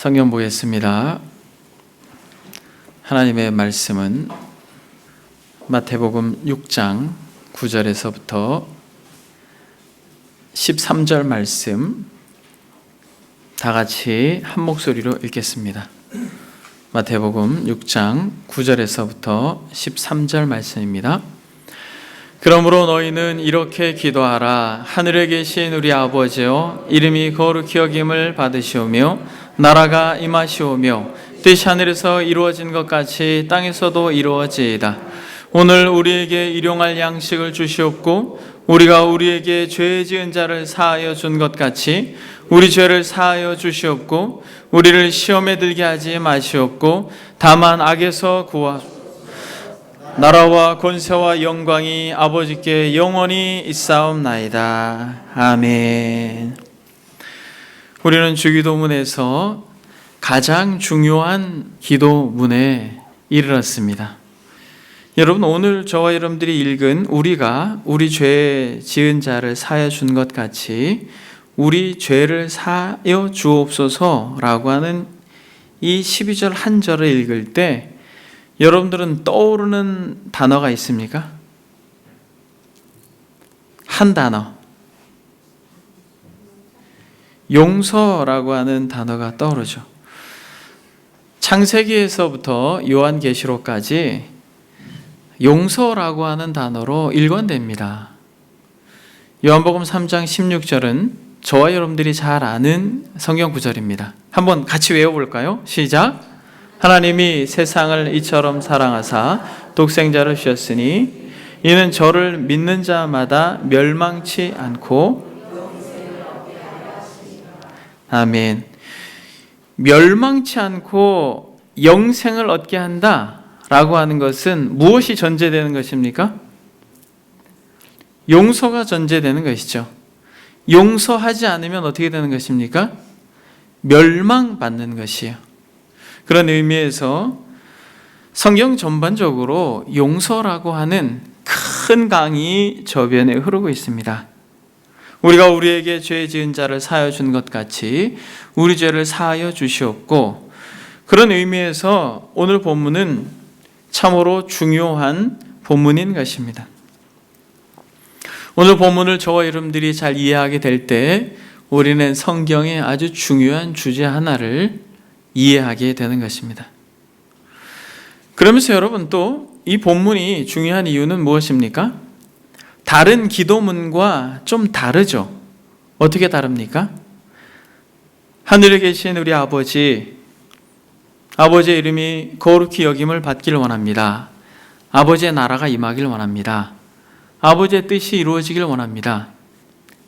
성경 보겠습니다. 하나님의 말씀은 마태복음 6장 9절에서부터 13절 말씀 다 같이 한 목소리로 읽겠습니다. 마태복음 6장 9절에서부터 13절 말씀입니다. 그러므로 너희는 이렇게 기도하라. 하늘에 계신 우리 아버지여, 이름이 거룩히 여김을 받으시오며 나라가 임하시오며 뜻이 하늘에서 이루어진 것 같이 땅에서도 이루어지이다. 오늘 우리에게 일용할 양식을 주시옵고 우리가 우리에게 죄 지은 자를 사하여 준 것 같이 우리 죄를 사하여 주시옵고 우리를 시험에 들게 하지 마시옵고 다만 악에서 구하소서. 나라와 권세와 영광이 아버지께 영원히 있사옵나이다. 아멘. 우리는 주기도문에서 가장 중요한 기도문에 이르렀습니다. 여러분, 오늘 저와 여러분들이 읽은 우리가 우리 죄 지은 자를 사하여 준 것 같이 우리 죄를 사하여 주옵소서라고 하는 이 12절 한 절을 읽을 때 여러분들은 떠오르는 단어가 있습니까? 한 단어. 용서라고 하는 단어가 떠오르죠. 창세기에서부터 요한계시록까지 용서라고 하는 단어로 일관됩니다. 요한복음 3장 16절은 저와 여러분들이 잘 아는 성경 구절입니다. 한번 같이 외워볼까요? 시작! 하나님이 세상을 이처럼 사랑하사 독생자를 주셨으니 이는 저를 믿는 자마다 멸망치 않고 아멘. 멸망치 않고 영생을 얻게 한다라고 하는 것은 무엇이 전제되는 것입니까? 용서가 전제되는 것이죠. 용서하지 않으면 어떻게 되는 것입니까? 멸망받는 것이에요. 그런 의미에서 성경 전반적으로 용서라고 하는 큰 강이 저변에 흐르고 있습니다. 우리가 우리에게 죄 지은 자를 사하여 준 것 같이 우리 죄를 사하여 주시옵고, 그런 의미에서 오늘 본문은 참으로 중요한 본문인 것입니다. 오늘 본문을 저와 여러분들이 잘 이해하게 될 때 우리는 성경의 아주 중요한 주제 하나를 이해하게 되는 것입니다. 그러면서 여러분, 또 이 본문이 중요한 이유는 무엇입니까? 다른 기도문과 좀 다르죠. 어떻게 다릅니까? 하늘에 계신 우리 아버지의 이름이 거룩히 여김을 받기를 원합니다. 아버지의 나라가 임하기를 원합니다. 아버지의 뜻이 이루어지기를 원합니다.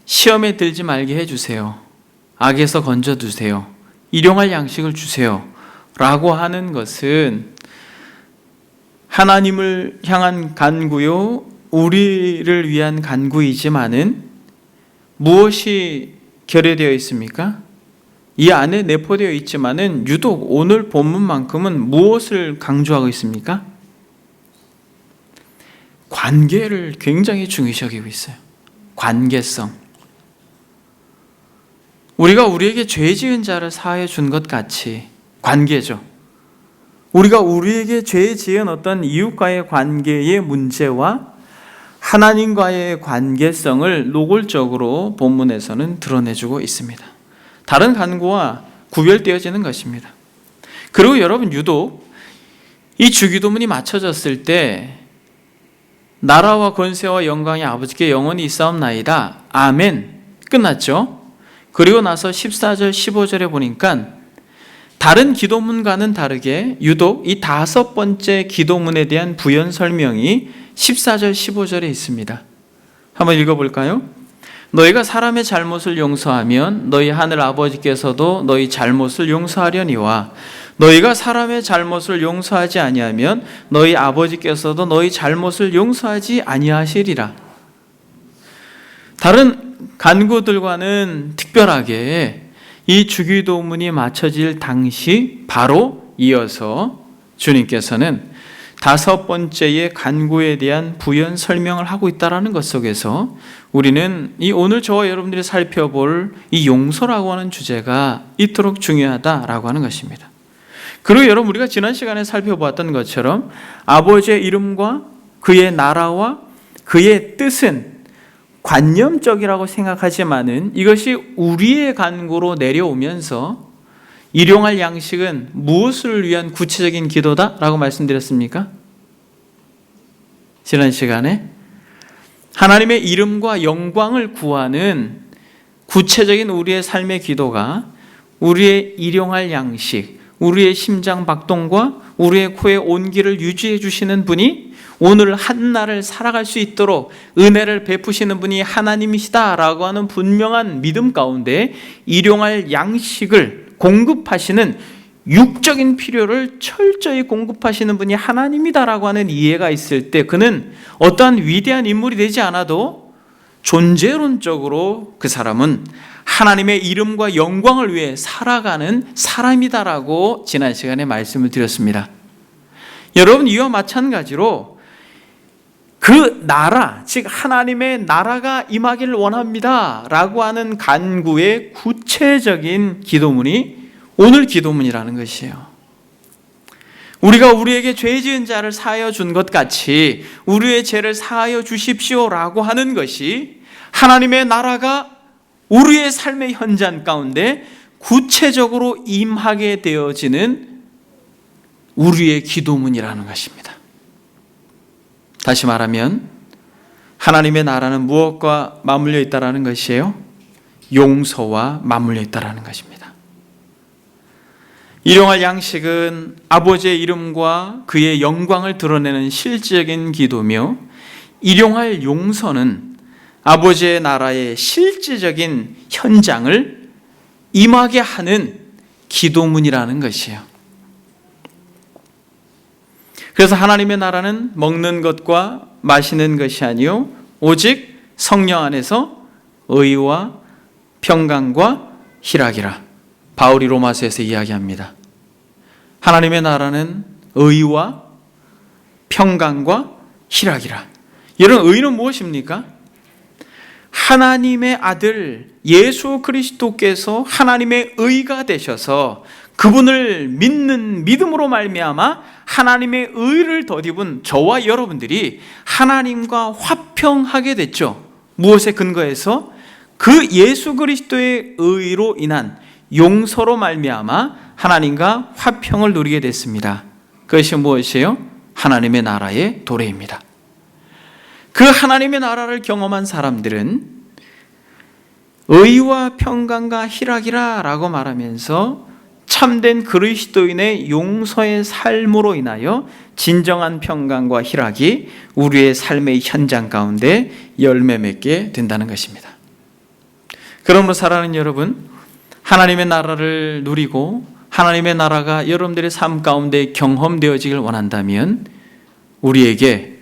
시험에 들지 말게 해주세요. 악에서 건져주세요. 일용할 양식을 주세요. 라고 하는 것은 하나님을 향한 간구요, 우리를 위한 간구이지만은 무엇이 결여되어 있습니까? 이 안에 내포되어 있지만은 유독 오늘 본문만큼은 무엇을 강조하고 있습니까? 관계를 굉장히 중요시 여기고 있어요. 관계성. 우리가 우리에게 죄 지은 자를 사하여 준 것 같이 관계죠. 우리가 우리에게 죄 지은 어떤 이웃과의 관계의 문제와 하나님과의 관계성을 노골적으로 본문에서는 드러내주고 있습니다. 다른 간구와 구별되어지는 것입니다. 그리고 여러분, 유독 이 주기도문이 맞춰졌을 때 나라와 권세와 영광이 아버지께 영원히 있사옵나이다. 아멘. 끝났죠? 그리고 나서 14절 15절에 보니까 다른 기도문과는 다르게 유독 이 5번째 기도문에 대한 부연 설명이 14절 15절에 있습니다. 한번 읽어볼까요? 너희가 사람의 잘못을 용서하면 너희 하늘 아버지께서도 너희 잘못을 용서하려니와 너희가 사람의 잘못을 용서하지 아니하면 너희 아버지께서도 너희 잘못을 용서하지 아니하시리라. 다른 간구들과는 특별하게 이 주기도문이 맞춰질 당시 바로 이어서 주님께서는 다섯 번째의 간구에 대한 부연 설명을 하고 있다는 것 속에서 우리는 이 오늘 저와 여러분들이 살펴볼 이 용서라고 하는 주제가 이토록 중요하다라고 하는 것입니다. 그리고 여러분, 우리가 지난 시간에 살펴보았던 것처럼 아버지의 이름과 그의 나라와 그의 뜻은 관념적이라고 생각하지만은 이것이 우리의 간구로 내려오면서 일용할 양식은 무엇을 위한 구체적인 기도다라고 말씀드렸습니까? 지난 시간에 하나님의 이름과 영광을 구하는 구체적인 우리의 삶의 기도가 우리의 일용할 양식, 우리의 심장 박동과 우리의 코의 온기를 유지해 주시는 분이 오늘 한날을 살아갈 수 있도록 은혜를 베푸시는 분이 하나님이시다라고 하는 분명한 믿음 가운데 일용할 양식을 공급하시는 육적인 필요를 철저히 공급하시는 분이 하나님이다라고 하는 이해가 있을 때 그는 어떠한 위대한 인물이 되지 않아도 존재론적으로 그 사람은 하나님의 이름과 영광을 위해 살아가는 사람이다라고 지난 시간에 말씀을 드렸습니다. 여러분, 이와 마찬가지로 그 나라, 즉 하나님의 나라가 임하기를 원합니다 라고 하는 간구의 구체적인 기도문이 오늘 기도문이라는 것이에요. 우리가 우리에게 죄 지은 자를 사하여 준 것 같이 우리의 죄를 사하여 주십시오라고 하는 것이 하나님의 나라가 우리의 삶의 현장 가운데 구체적으로 임하게 되어지는 우리의 기도문이라는 것입니다. 다시 말하면 하나님의 나라는 무엇과 맞물려 있다라는 것이에요? 용서와 맞물려 있다라는 것입니다. 일용할 양식은 아버지의 이름과 그의 영광을 드러내는 실질적인 기도며 일용할 용서는 아버지의 나라의 실질적인 현장을 임하게 하는 기도문이라는 것이에요. 그래서 하나님의 나라는 먹는 것과 마시는 것이 아니요 오직 성령 안에서 의와 평강과 희락이라. 바울이 로마서에서 이야기합니다. 하나님의 나라는 의와 평강과 희락이라. 여러분, 의는 무엇입니까? 하나님의 아들 예수 그리스도께서 하나님의 의가 되셔서 그분을 믿는 믿음으로 말미암아 하나님의 의를 덧입은 저와 여러분들이 하나님과 화평하게 됐죠. 무엇에 근거해서? 그 예수 그리스도의 의로 인한 용서로 말미암아 하나님과 화평을 누리게 됐습니다. 그것이 무엇이에요? 하나님의 나라의 도래입니다. 그 하나님의 나라를 경험한 사람들은 의와 평강과 희락이라 라고 말하면서 참된 그리스도인의 용서의 삶으로 인하여 진정한 평강과 희락이 우리의 삶의 현장 가운데 열매 맺게 된다는 것입니다. 그러므로 사랑하는 여러분, 하나님의 나라를 누리고 하나님의 나라가 여러분들의 삶 가운데 경험되어지길 원한다면 우리에게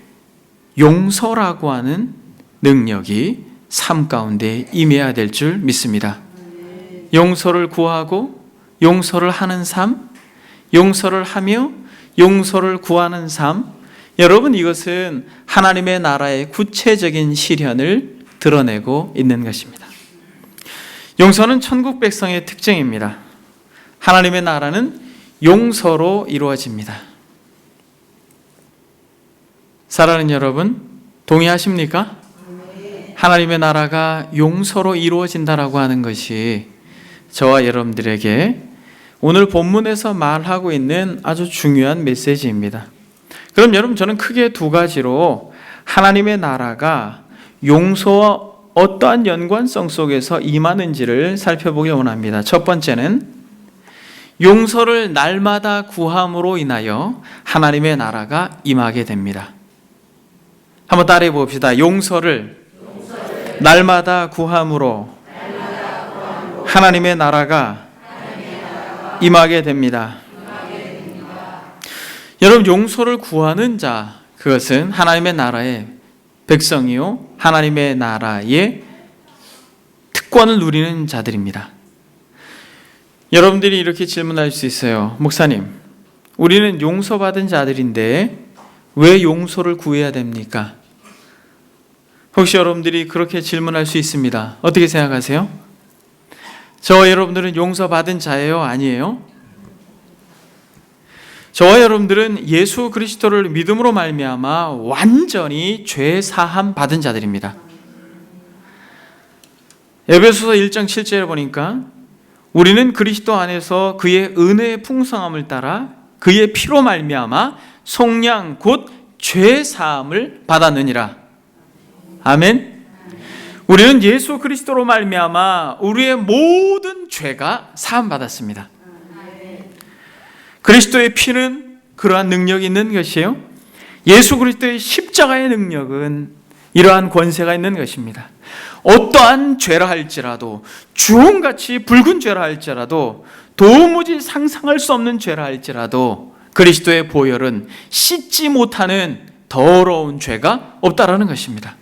용서라고 하는 능력이 삶 가운데 임해야 될 줄 믿습니다. 용서를 구하고 용서를 하는 삶, 용서를 하며 용서를 구하는 삶, 여러분, 이것은 하나님의 나라의 구체적인 실현을 드러내고 있는 것입니다. 용서는 천국 백성의 특징입니다. 하나님의 나라는 용서로 이루어집니다. 사랑하는 여러분, 동의하십니까? 하나님의 나라가 용서로 이루어진다라고 하는 것이 저와 여러분들에게 오늘 본문에서 말하고 있는 아주 중요한 메시지입니다. 그럼 여러분, 저는 크게 두 가지로 하나님의 나라가 용서와 어떠한 연관성 속에서 임하는지를 살펴보기 원합니다. 첫 번째는 용서를 날마다 구함으로 인하여 하나님의 나라가 임하게 됩니다. 한번 따라해 봅시다. 용서를 날마다 구함으로 하나님의 나라가 임하게 됩니다. 여러분, 용서를 구하는 자, 그것은 하나님의 나라의 백성이요 하나님의 나라의 특권을 누리는 자들입니다. 여러분들이 이렇게 질문할 수 있어요. 목사님, 우리는 용서받은 자들인데 왜 용서를 구해야 됩니까? 혹시 여러분들이 그렇게 질문할 수 있습니다. 어떻게 생각하세요? 저와 여러분들은 용서받은 자예요? 아니에요? 저와 여러분들은 예수 그리스도를 믿음으로 말미암아 완전히 죄 사함 받은 자들입니다. 에베소서 1장 7절에 보니까 우리는 그리스도 안에서 그의 은혜의 풍성함을 따라 그의 피로 말미암아 속량 곧 죄 사함을 받았느니라. 아멘. 우리는 예수 그리스도로 말미암아 우리의 모든 죄가 사함 받았습니다. 그리스도의 피는 그러한 능력이 있는 것이에요. 예수 그리스도의 십자가의 능력은 이러한 권세가 있는 것입니다. 어떠한 죄라 할지라도, 주홍같이 붉은 죄라 할지라도, 도무지 상상할 수 없는 죄라 할지라도 그리스도의 보혈은 씻지 못하는 더러운 죄가 없다라는 것입니다.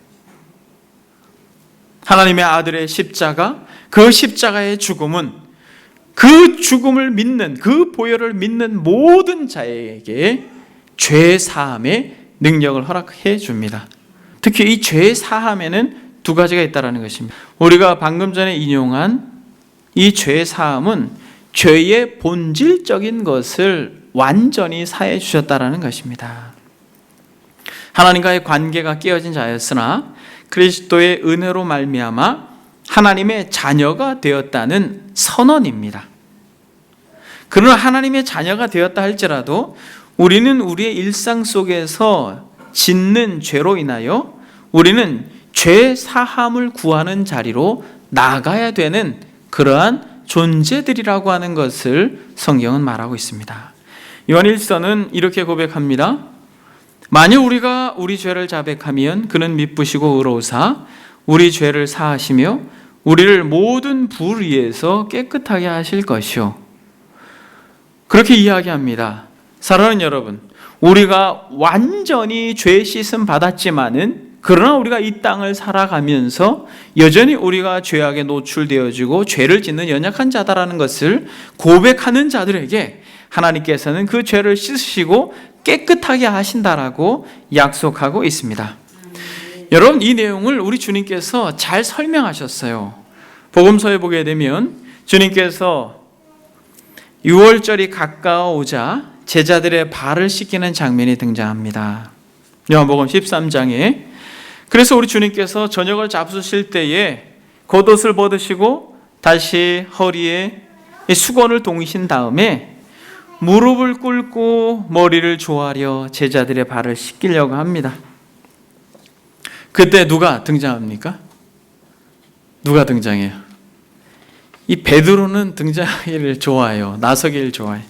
하나님의 아들의 십자가, 그 십자가의 죽음은 그 죽음을 믿는, 그 보혈을 믿는 모든 자에게 죄 사함의 능력을 허락해 줍니다. 특히 이 죄 사함에는 두 가지가 있다는 것입니다. 우리가 방금 전에 인용한 이 죄 사함은 죄의 본질적인 것을 완전히 사해 주셨다는 것입니다. 하나님과의 관계가 깨어진 자였으나 그리스도의 은혜로 말미암아 하나님의 자녀가 되었다는 선언입니다. 그러나 하나님의 자녀가 되었다 할지라도 우리는 우리의 일상 속에서 짓는 죄로 인하여 우리는 죄 사함을 구하는 자리로 나가야 되는 그러한 존재들이라고 하는 것을 성경은 말하고 있습니다. 요한 1서는 이렇게 고백합니다. 만일 우리가 우리 죄를 자백하면 그는 미쁘시고 의로우사 우리 죄를 사하시며 우리를 모든 불의에서 깨끗하게 하실 것이요. 그렇게 이야기합니다. 사랑하는 여러분, 우리가 완전히 죄 씻음 받았지만은 그러나 우리가 이 땅을 살아가면서 여전히 우리가 죄악에 노출되어지고 죄를 짓는 연약한 자다라는 것을 고백하는 자들에게 하나님께서는 그 죄를 씻으시고 깨끗하게 하신다라고 약속하고 있습니다. 여러분, 이 내용을 우리 주님께서 잘 설명하셨어요. 복음서에 보게 되면 주님께서 6월절이 가까워오자 제자들의 발을 씻기는 장면이 등장합니다. 요한복음 13장에 그래서 우리 주님께서 저녁을 잡수실 때에 겉옷을 벗으시고 다시 허리에 수건을 동이신 다음에 무릎을 꿇고 머리를 조아려 제자들의 발을 씻기려고 합니다. 그때 누가 등장합니까? 누가 등장해요? 이 베드로는 등장하기를 좋아해요. 나서기를 좋아해요.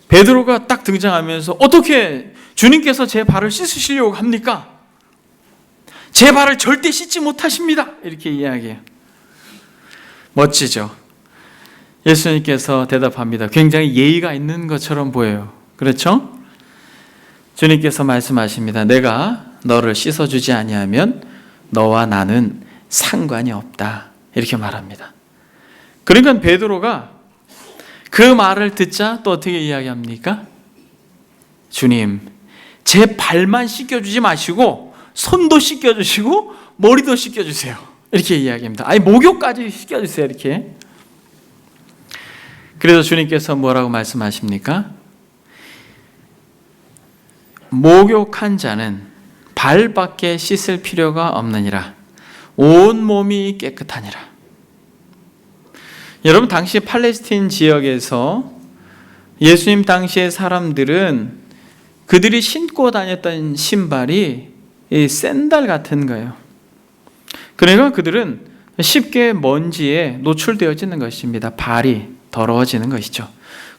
베드로가 딱 등장하면서 어떻게 주님께서 제 발을 씻으시려고 합니까? 제 발을 절대 씻지 못하십니다. 이렇게 이야기해요. 멋지죠? 예수님께서 대답합니다. 굉장히 예의가 있는 것처럼 보여요. 그렇죠? 주님께서 말씀하십니다. 내가 너를 씻어주지 아니하면 너와 나는 상관이 없다. 이렇게 말합니다. 그러니까 베드로가 그 말을 듣자 또 어떻게 이야기합니까? 주님, 제 발만 씻겨주지 마시고 손도 씻겨주시고 머리도 씻겨주세요. 이렇게 이야기합니다. 아니 목욕까지 씻겨주세요. 이렇게. 그래서 주님께서 뭐라고 말씀하십니까? 목욕한 자는 발밖에 씻을 필요가 없느니라. 온 몸이 깨끗하니라. 여러분, 당시 팔레스틴 지역에서 예수님 당시의 사람들은 그들이 신고 다녔던 신발이 샌들 같은 거예요. 그러니까 그들은 쉽게 먼지에 노출되어지는 것입니다. 발이 더러워지는 것이죠.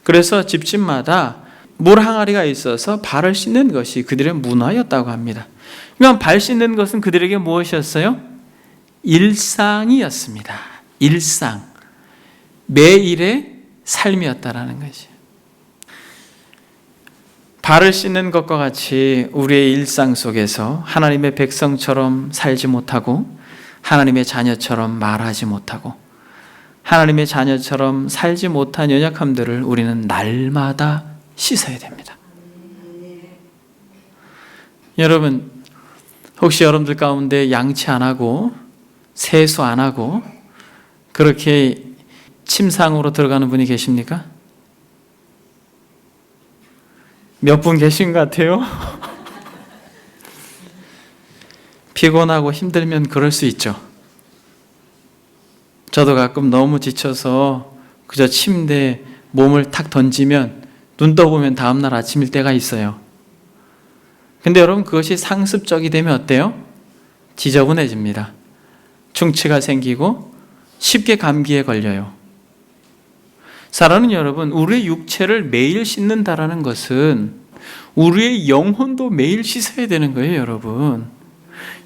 그래서 집집마다 물 항아리가 있어서 발을 씻는 것이 그들의 문화였다고 합니다. 그러니까 발 씻는 것은 그들에게 무엇이었어요? 일상이었습니다. 일상. 매일의 삶이었다라는 것이에요. 발을 씻는 것과 같이 우리의 일상 속에서 하나님의 백성처럼 살지 못하고 하나님의 자녀처럼 말하지 못하고 하나님의 자녀처럼 살지 못한 연약함들을 우리는 날마다 씻어야 됩니다. 여러분, 혹시 여러분들 가운데 양치 안 하고 세수 안 하고 그렇게 침상으로 들어가는 분이 계십니까? 몇 분 계신 것 같아요? 피곤하고 힘들면 그럴 수 있죠. 저도 가끔 너무 지쳐서 그저 침대에 몸을 탁 던지면 눈 떠보면 다음날 아침일 때가 있어요. 근데 여러분, 그것이 상습적이 되면 어때요? 지저분해집니다. 충치가 생기고 쉽게 감기에 걸려요. 사랑하는 여러분, 우리의 육체를 매일 씻는다라는 것은 우리의 영혼도 매일 씻어야 되는 거예요, 여러분.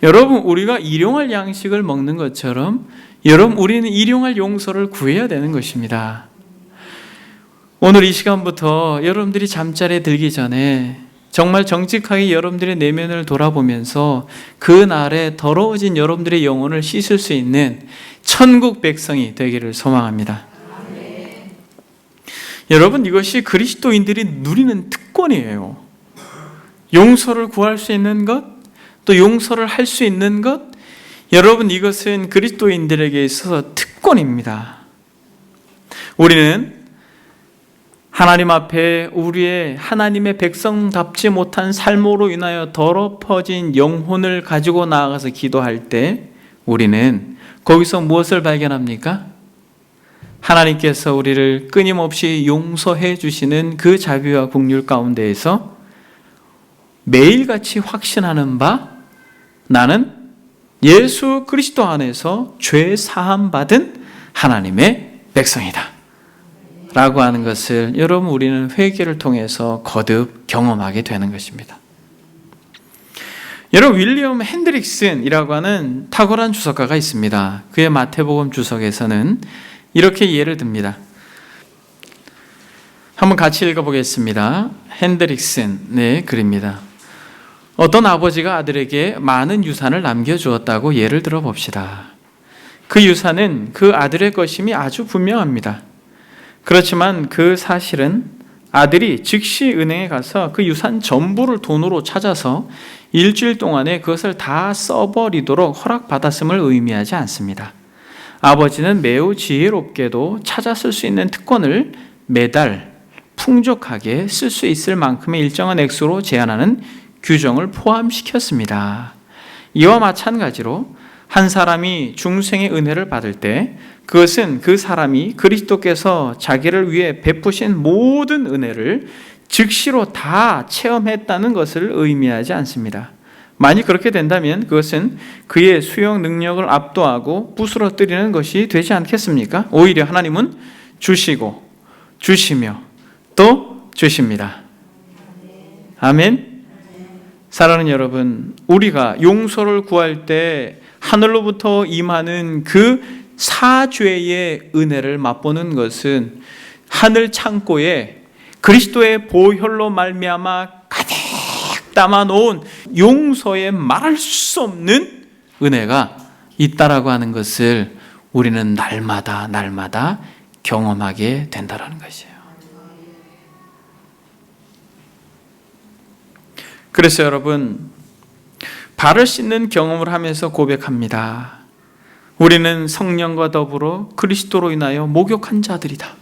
여러분, 우리가 일용할 양식을 먹는 것처럼 여러분, 우리는 일용할 용서를 구해야 되는 것입니다. 오늘 이 시간부터 여러분들이 잠자리에 들기 전에 정말 정직하게 여러분들의 내면을 돌아보면서 그날에 더러워진 여러분들의 영혼을 씻을 수 있는 천국 백성이 되기를 소망합니다. 여러분, 이것이 그리스도인들이 누리는 특권이에요. 용서를 구할 수 있는 것, 또 용서를 할 수 있는 것, 여러분, 이것은 그리스도인들에게 있어서 특권입니다. 우리는 하나님 앞에 우리의 하나님의 백성답지 못한 삶으로 인하여 더럽혀진 영혼을 가지고 나아가서 기도할 때 우리는 거기서 무엇을 발견합니까? 하나님께서 우리를 끊임없이 용서해 주시는 그 자비와 긍휼 가운데에서 매일같이 확신하는 바, 나는 예수 그리스도 안에서 죄 사함 받은 하나님의 백성이다 라고 하는 것을 여러분, 우리는 회개를 통해서 거듭 경험하게 되는 것입니다. 여러분, 윌리엄 핸드릭슨이라고 하는 탁월한 주석가가 있습니다. 그의 마태복음 주석에서는 이렇게 예를 듭니다. 한번 같이 읽어보겠습니다. 핸드릭슨의 글입니다. 어떤 아버지가 아들에게 많은 유산을 남겨주었다고 예를 들어봅시다. 그 유산은 그 아들의 것임이 아주 분명합니다. 그렇지만 그 사실은 아들이 즉시 은행에 가서 그 유산 전부를 돈으로 찾아서 일주일 동안에 그것을 다 써버리도록 허락받았음을 의미하지 않습니다. 아버지는 매우 지혜롭게도 찾아 쓸 수 있는 특권을 매달 풍족하게 쓸 수 있을 만큼의 일정한 액수로 제한하는 규정을 포함시켰습니다. 이와 마찬가지로 한 사람이 중생의 은혜를 받을 때 그것은 그 사람이 그리스도께서 자기를 위해 베푸신 모든 은혜를 즉시로 다 체험했다는 것을 의미하지 않습니다. 만약 그렇게 된다면 그것은 그의 수용 능력을 압도하고 부스러뜨리는 것이 되지 않겠습니까? 오히려 하나님은 주시고 주시며 또 주십니다. 아멘. 사랑하는 여러분, 우리가 용서를 구할 때 하늘로부터 임하는 그 사죄의 은혜를 맛보는 것은 하늘 창고에 그리스도의 보혈로 말미암아 가득 담아놓은 용서에 말할 수 없는 은혜가 있다라고 하는 것을 우리는 날마다 경험하게 된다라는 것이에요. 그래서 여러분, 발을 씻는 경험을 하면서 고백합니다. 우리는 성령과 더불어 그리스도로 인하여 목욕한 자들이다.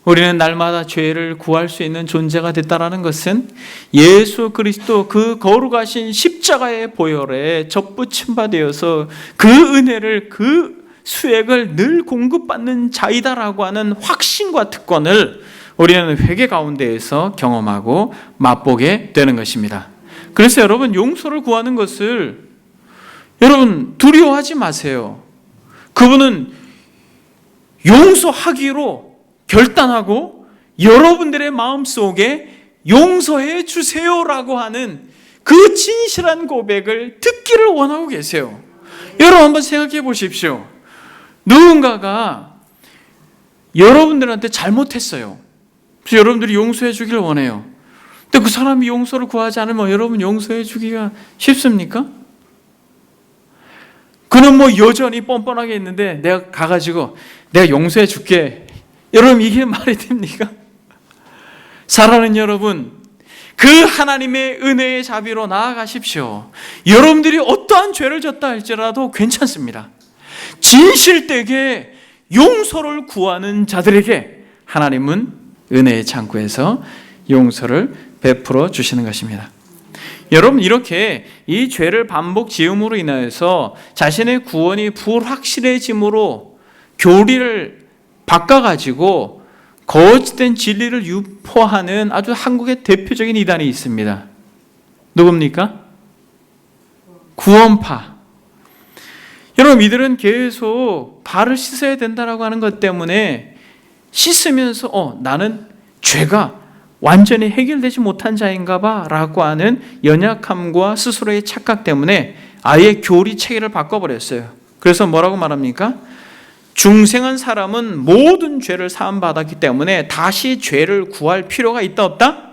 우리는 날마다 죄를 구할 수 있는 존재가 됐다라는 것은 예수 그리스도 그 거룩하신 십자가의 보혈에 접붙임 바 되어서 그 은혜를, 그 수액을 늘 공급받는 자이다라고 하는 확신과 특권을 우리는 회개 가운데에서 경험하고 맛보게 되는 것입니다. 그래서 여러분, 용서를 구하는 것을 여러분 두려워하지 마세요. 그분은 용서하기로 결단하고 여러분들의 마음속에 용서해 주세요라고 하는 그 진실한 고백을 듣기를 원하고 계세요. 여러분 한번 생각해 보십시오. 누군가가 여러분들한테 잘못했어요. 그래서 여러분들이 용서해 주기를 원해요. 근데 그 사람이 용서를 구하지 않으면 여러분 용서해 주기가 쉽습니까? 그는 여전히 뻔뻔하게 있는데 내가 가가지고 내가 용서해 줄게. 여러분 이게 말이 됩니까? 사랑하는 여러분, 그 하나님의 은혜의 자비로 나아가십시오. 여러분들이 어떠한 죄를 졌다 할지라도 괜찮습니다. 진실되게 용서를 구하는 자들에게 하나님은 은혜의 창구에서 용서를 베풀어 주시는 것입니다. 여러분, 이렇게 이 죄를 반복 지음으로 인하여서 자신의 구원이 불확실해짐으로 교리를 바꿔가지고 거짓된 진리를 유포하는 아주 한국의 대표적인 이단이 있습니다. 누굽니까? 구원파. 여러분, 이들은 계속 발을 씻어야 된다라고 하는 것 때문에 씻으면서 나는 죄가 완전히 해결되지 못한 자인가 봐 라고 하는 연약함과 스스로의 착각 때문에 아예 교리 체계를 바꿔버렸어요. 그래서 뭐라고 말합니까? 중생한 사람은 모든 죄를 사함받았기 때문에 다시 죄를 구할 필요가 있다 없다?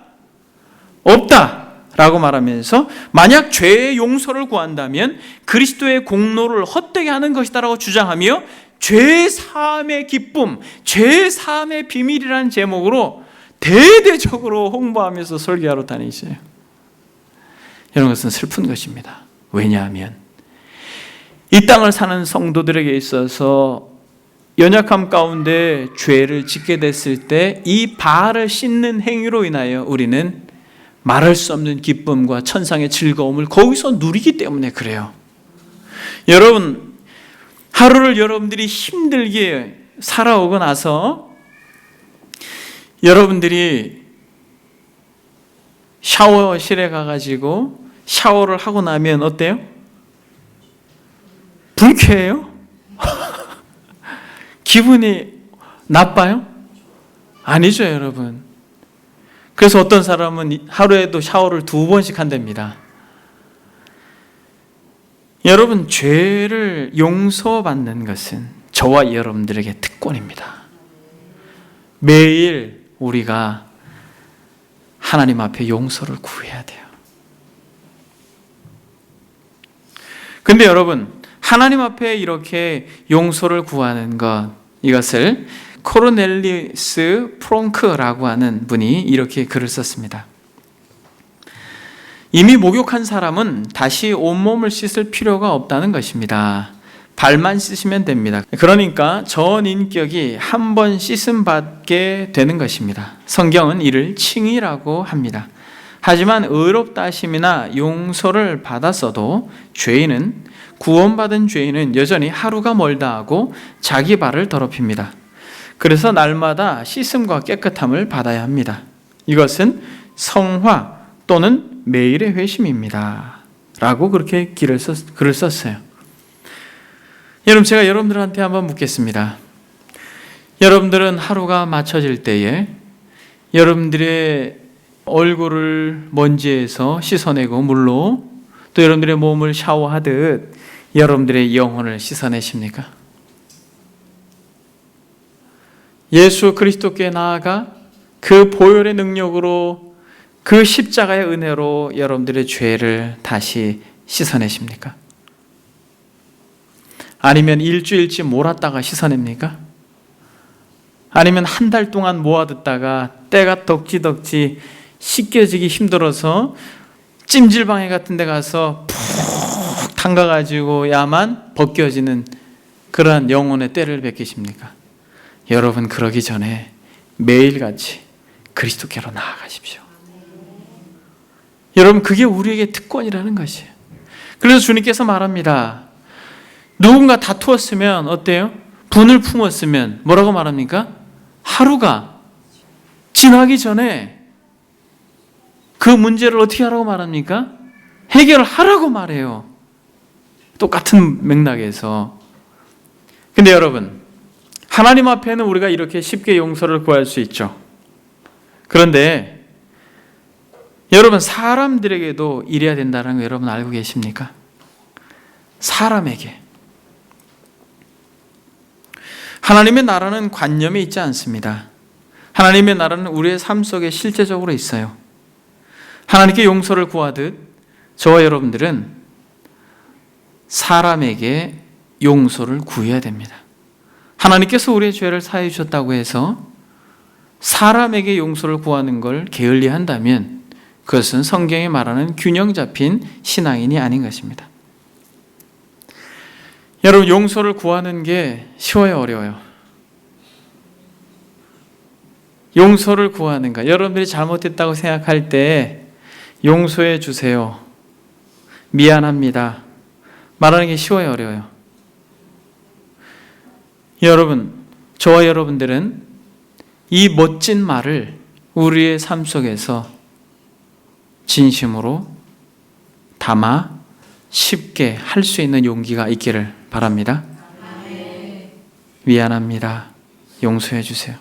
없다 라고 말하면서 만약 죄의 용서를 구한다면 그리스도의 공로를 헛되게 하는 것이다 라고 주장하며 죄 사함의 기쁨, 죄 사함의 비밀이라는 제목으로 대대적으로 홍보하면서 설교하러 다니세요. 이런 것은 슬픈 것입니다. 왜냐하면 이 땅을 사는 성도들에게 있어서 연약함 가운데 죄를 짓게 됐을 때 이 발을 씻는 행위로 인하여 우리는 말할 수 없는 기쁨과 천상의 즐거움을 거기서 누리기 때문에 그래요. 여러분, 하루를 여러분들이 힘들게 살아오고 나서 여러분들이 샤워실에 가가지고 샤워를 하고 나면 어때요? 불쾌해요? 기분이 나빠요? 아니죠, 여러분. 그래서 어떤 사람은 하루에도 샤워를 2번씩 한답니다. 여러분, 죄를 용서받는 것은 저와 여러분들에게 특권입니다. 매일 우리가 하나님 앞에 용서를 구해야 돼요. 근데 여러분, 하나님 앞에 이렇게 용서를 구하는 것, 이것을 코르넬리우스 프롱크라고 하는 분이 이렇게 글을 썼습니다. 이미 목욕한 사람은 다시 온몸을 씻을 필요가 없다는 것입니다. 발만 씻으면 됩니다. 그러니까 전인격이 한 번 씻음 받게 되는 것입니다. 성경은 이를 칭의라고 합니다. 하지만 의롭다 하심이나 용서를 받았어도 구원받은 죄인은 여전히 하루가 멀다 하고 자기 발을 더럽힙니다. 그래서 날마다 씻음과 깨끗함을 받아야 합니다. 이것은 성화 또는 매일의 회심입니다. 라고 그렇게 글을 썼어요. 여러분, 제가 여러분들한테 한번 묻겠습니다. 여러분들은 하루가 맞춰질 때에 여러분들의 얼굴을 먼지에서 씻어내고 물로, 또 여러분들의 몸을 샤워하듯 여러분들의 영혼을 씻어내십니까? 예수 그리스도께 나아가 그 보혈의 능력으로, 그 십자가의 은혜로 여러분들의 죄를 다시 씻어내십니까? 아니면 일주일치 몰았다가 씻어냅니까? 아니면 한 달 동안 모아뒀다가 때가 덕지덕지 씻겨지기 힘들어서 찜질방에 같은 데 가서 푹 담가가지고 야만 벗겨지는 그러한 영혼의 때를 뵙기십니까? 여러분, 그러기 전에 매일같이 그리스도께로 나아가십시오. 여러분, 그게 우리에게 특권이라는 것이에요. 그래서 주님께서 말합니다. 누군가 다투었으면 어때요? 분을 품었으면 뭐라고 말합니까? 하루가 지나기 전에 그 문제를 어떻게 하라고 말합니까? 해결하라고 말해요. 똑같은 맥락에서. 근데 여러분, 하나님 앞에는 우리가 이렇게 쉽게 용서를 구할 수 있죠. 그런데 여러분, 사람들에게도 이래야 된다는 거 여러분 알고 계십니까? 사람에게. 하나님의 나라는 관념에 있지 않습니다. 하나님의 나라는 우리의 삶 속에 실제적으로 있어요. 하나님께 용서를 구하듯 저와 여러분들은 사람에게 용서를 구해야 됩니다. 하나님께서 우리의 죄를 사해 주셨다고 해서 사람에게 용서를 구하는 걸 게을리한다면 그것은 성경이 말하는 균형 잡힌 신앙인이 아닌 것입니다. 여러분, 용서를 구하는 게 쉬워요, 어려워요? 용서를 구하는가? 여러분들이 잘못했다고 생각할 때 용서해 주세요, 미안합니다 말하는 게 쉬워요, 어려워요? 여러분, 저와 여러분들은 이 멋진 말을 우리의 삶 속에서 진심으로 담아 쉽게 할 수 있는 용기가 있기를 바랍니다. 미안합니다, 용서해 주세요.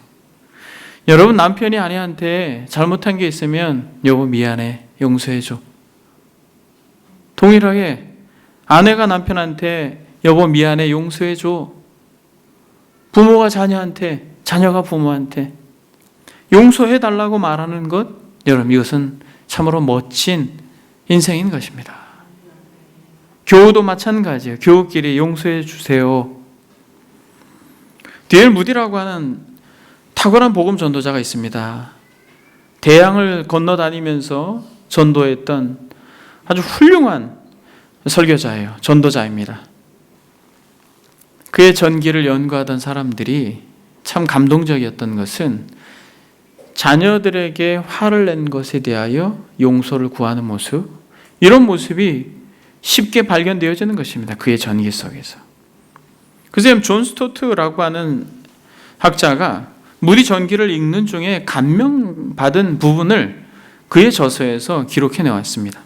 여러분, 남편이 아내한테 잘못한 게 있으면 여보 미안해, 용서해 줘. 동일하게 아내가 남편한테 여보 미안해, 용서해 줘. 부모가 자녀한테, 자녀가 부모한테 용서해 달라고 말하는 것, 여러분, 이것은 참으로 멋진 인생인 것입니다. 교우도 마찬가지예요. 교우끼리 용서해 주세요. D.L. 무디라고 하는 탁월한 복음 전도자가 있습니다. 대양을 건너다니면서 전도했던 아주 훌륭한 설교자예요. 전도자입니다. 그의 전기를 연구하던 사람들이 참 감동적이었던 것은 자녀들에게 화를 낸 것에 대하여 용서를 구하는 모습, 이런 모습이 쉽게 발견되어지는 것입니다. 그의 전기 속에서. 그래서 존 스토트라고 하는 학자가 무디 전기를 읽는 중에 감명받은 부분을 그의 저서에서 기록해 내왔습니다.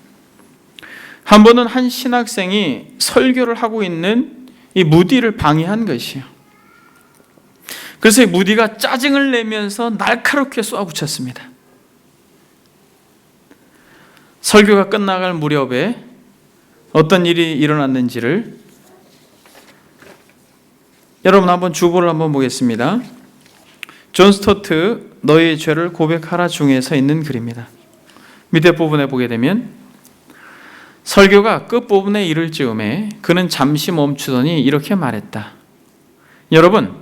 한 번은 한 신학생이 설교를 하고 있는 이 무디를 방해한 것이에요. 그래서 무디가 짜증을 내면서 날카롭게 쏘아붙였습니다. 설교가 끝나갈 무렵에 어떤 일이 일어났는지를 여러분 한번 주보를 한번 보겠습니다. 존 스토트 너의 죄를 고백하라 중에서 있는 글입니다. 밑에 부분에 보게 되면 설교가 끝부분에 이를 즈음에 그는 잠시 멈추더니 이렇게 말했다. 여러분,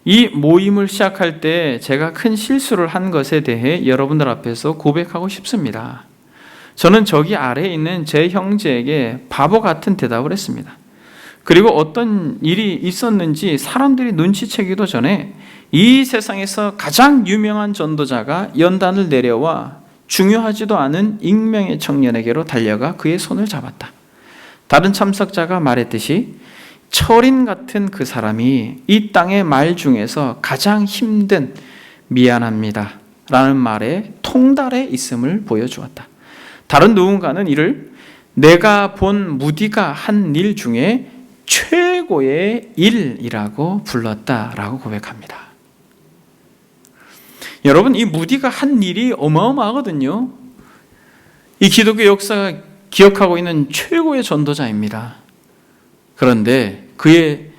이 모임을 시작할 때 제가 큰 실수를 한 것에 대해 여러분들 앞에서 고백하고 싶습니다. 저는 저기 아래에 있는 제 형제에게 바보 같은 대답을 했습니다. 그리고 어떤 일이 있었는지 사람들이 눈치채기도 전에 이 세상에서 가장 유명한 전도자가 연단을 내려와 중요하지도 않은 익명의 청년에게로 달려가 그의 손을 잡았다. 다른 참석자가 말했듯이 철인 같은 그 사람이 이 땅의 말 중에서 가장 힘든 미안합니다 라는 말에 통달해 있음을 보여주었다. 다른 누군가는 이를 내가 본 무디가 한 일 중에 최고의 일이라고 불렀다라고 고백합니다. 여러분, 이 무디가 한 일이 어마어마하거든요. 이 기독교 역사가 기억하고 있는 최고의 전도자입니다. 그런데 그의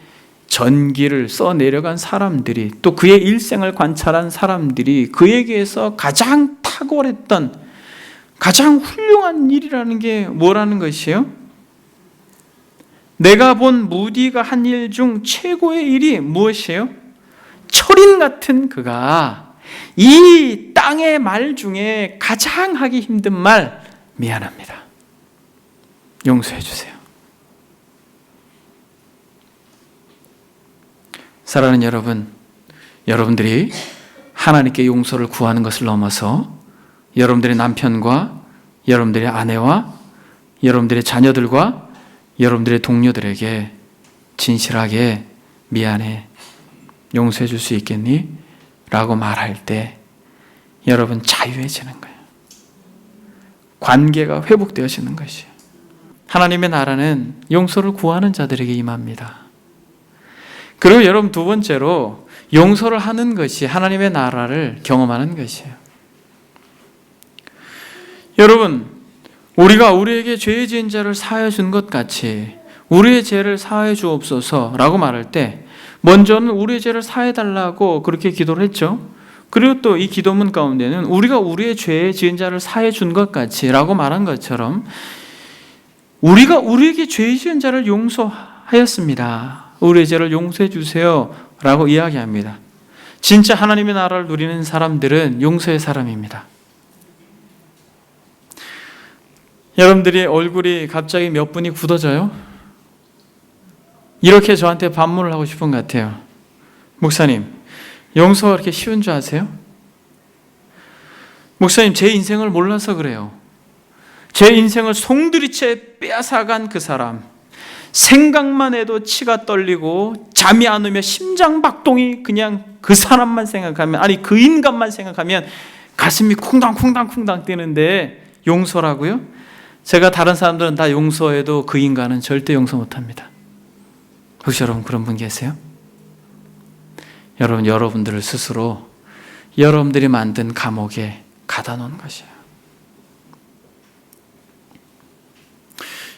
전기를 써내려간 사람들이, 또 그의 일생을 관찰한 사람들이 그에게서 가장 탁월했던, 가장 훌륭한 일이라는 게 뭐라는 것이에요? 내가 본 무디가 한 일 중 최고의 일이 무엇이에요? 철인 같은 그가 이 땅의 말 중에 가장 하기 힘든 말, 미안합니다, 용서해 주세요. 사랑하는 여러분, 여러분들이 하나님께 용서를 구하는 것을 넘어서 여러분들의 남편과 여러분들의 아내와 여러분들의 자녀들과 여러분들의 동료들에게 진실하게 미안해, 용서해 줄 수 있겠니? 라고 말할 때 여러분 자유해지는 거예요. 관계가 회복되어지는 것이에요. 하나님의 나라는 용서를 구하는 자들에게 임합니다. 그리고 여러분 두 번째로 용서를 하는 것이 하나님의 나라를 경험하는 것이에요. 여러분, 우리가 우리에게 죄 지은 자를 사하여 준 것 같이 우리의 죄를 사하여 주옵소서라고 말할 때 먼저는 우리의 죄를 사해 달라고 그렇게 기도를 했죠. 그리고 또 이 기도문 가운데는 우리가 우리의 죄 지은 자를 사해 준 것 같이 라고 말한 것처럼 우리가 우리에게 죄 지은 자를 용서하였습니다. 우리의 죄를 용서해 주세요 라고 이야기합니다. 진짜 하나님의 나라를 누리는 사람들은 용서의 사람입니다. 여러분들이 얼굴이 갑자기 몇 분이 굳어져요? 이렇게 저한테 반문을 하고 싶은 것 같아요. 목사님, 용서가 그렇게 쉬운 줄 아세요? 목사님, 제 인생을 몰라서 그래요. 제 인생을 송두리째 빼앗아간 그 사람, 생각만 해도 치가 떨리고 잠이 안 오며 심장박동이 그냥 그 사람만 생각하면, 아니 그 인간만 생각하면 가슴이 쿵당쿵당쿵당 뛰는데 용서라고요? 제가 다른 사람들은 다 용서해도 그 인간은 절대 용서 못합니다. 혹시 여러분 그런 분 계세요? 여러분들을 스스로 여러분들이 만든 감옥에 가다 놓은 것이에요.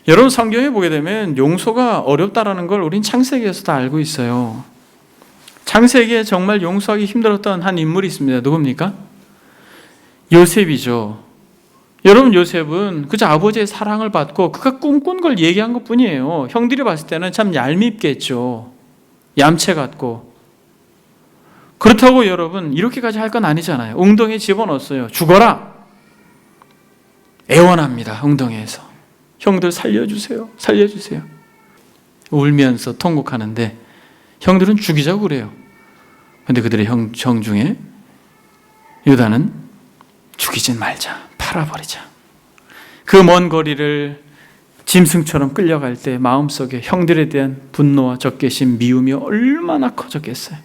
여러분 성경에 보게 되면 용서가 어렵다라는 걸 우린 창세기에서 다 알고 있어요. 창세기에 정말 용서하기 힘들었던 한 인물이 있습니다. 누굽니까? 요셉이죠. 여러분 요셉은 그저 아버지의 사랑을 받고 그가 꿈꾼 걸 얘기한 것뿐이에요. 형들이 봤을 때는 참 얄밉겠죠. 얌체 같고. 그렇다고 여러분 이렇게까지 할 건 아니잖아요. 웅덩이에 집어넣었어요. 죽어라. 애원합니다. 웅덩이에서. 형들 살려주세요. 살려주세요. 울면서 통곡하는데 형들은 죽이자고 그래요. 그런데 그들의 형 중에 유다는 죽이진 말자. 팔아버리자. 그 먼 거리를 짐승처럼 끌려갈 때 마음속에 형들에 대한 분노와 적개심, 미움이 얼마나 커졌겠어요.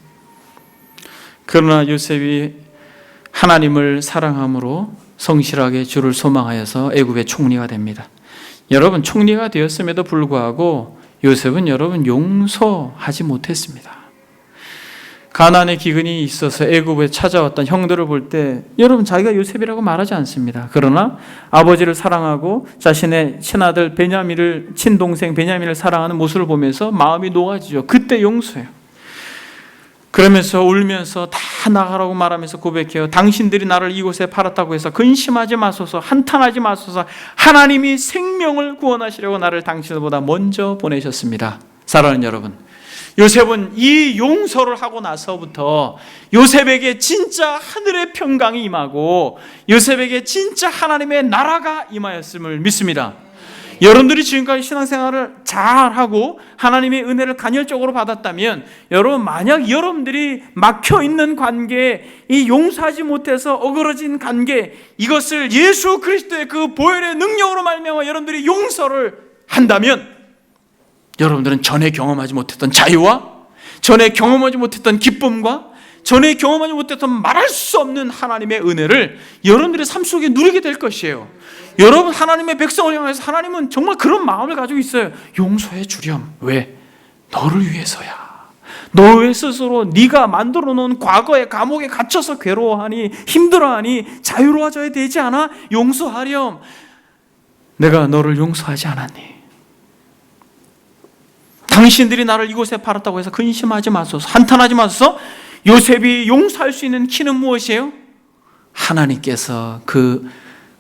그러나 요셉이 하나님을 사랑함으로 성실하게 주를 소망하여서 애굽의 총리가 됩니다. 여러분 총리가 되었음에도 불구하고 요셉은 여러분 용서하지 못했습니다. 가나안의 기근이 있어서 애굽에 찾아왔던 형들을 볼 때 여러분 자기가 요셉이라고 말하지 않습니다. 그러나 아버지를 사랑하고 자신의 친아들 친동생 베냐민을 사랑하는 모습을 보면서 마음이 녹아지죠. 그때 용서해요. 그러면서 울면서 다 나가라고 말하면서 고백해요. 당신들이 나를 이곳에 팔았다고 해서 근심하지 마소서, 한탄하지 마소서. 하나님이 생명을 구원하시려고 나를 당신보다 먼저 보내셨습니다. 사랑하는 여러분, 요셉은 이 용서를 하고 나서부터 요셉에게 진짜 하늘의 평강이 임하고 요셉에게 진짜 하나님의 나라가 임하였음을 믿습니다. 여러분들이 지금까지 신앙생활을 잘하고 하나님의 은혜를 간헐적으로 받았다면 여러분 만약 여러분들이 막혀있는 관계, 이 용서하지 못해서 어그러진 관계, 이것을 예수 그리스도의 그 보혈의 능력으로 말미암아 여러분들이 용서를 한다면 여러분들은 전에 경험하지 못했던 자유와 전에 경험하지 못했던 기쁨과 전에 경험하지 못했던 말할 수 없는 하나님의 은혜를 여러분들의 삶 속에 누리게 될 것이에요. 여러분 하나님의 백성을 향해서 하나님은 정말 그런 마음을 가지고 있어요. 용서해 주렴. 왜? 너를 위해서야. 너 왜 스스로 네가 만들어 놓은 과거의 감옥에 갇혀서 괴로워하니 힘들어하니 자유로워져야 되지 않아? 용서하렴. 내가 너를 용서하지 않았니? 당신들이 나를 이곳에 팔았다고 해서 근심하지 마소서, 한탄하지 마소서. 요셉이 용서할 수 있는 키는 무엇이에요? 하나님께서 그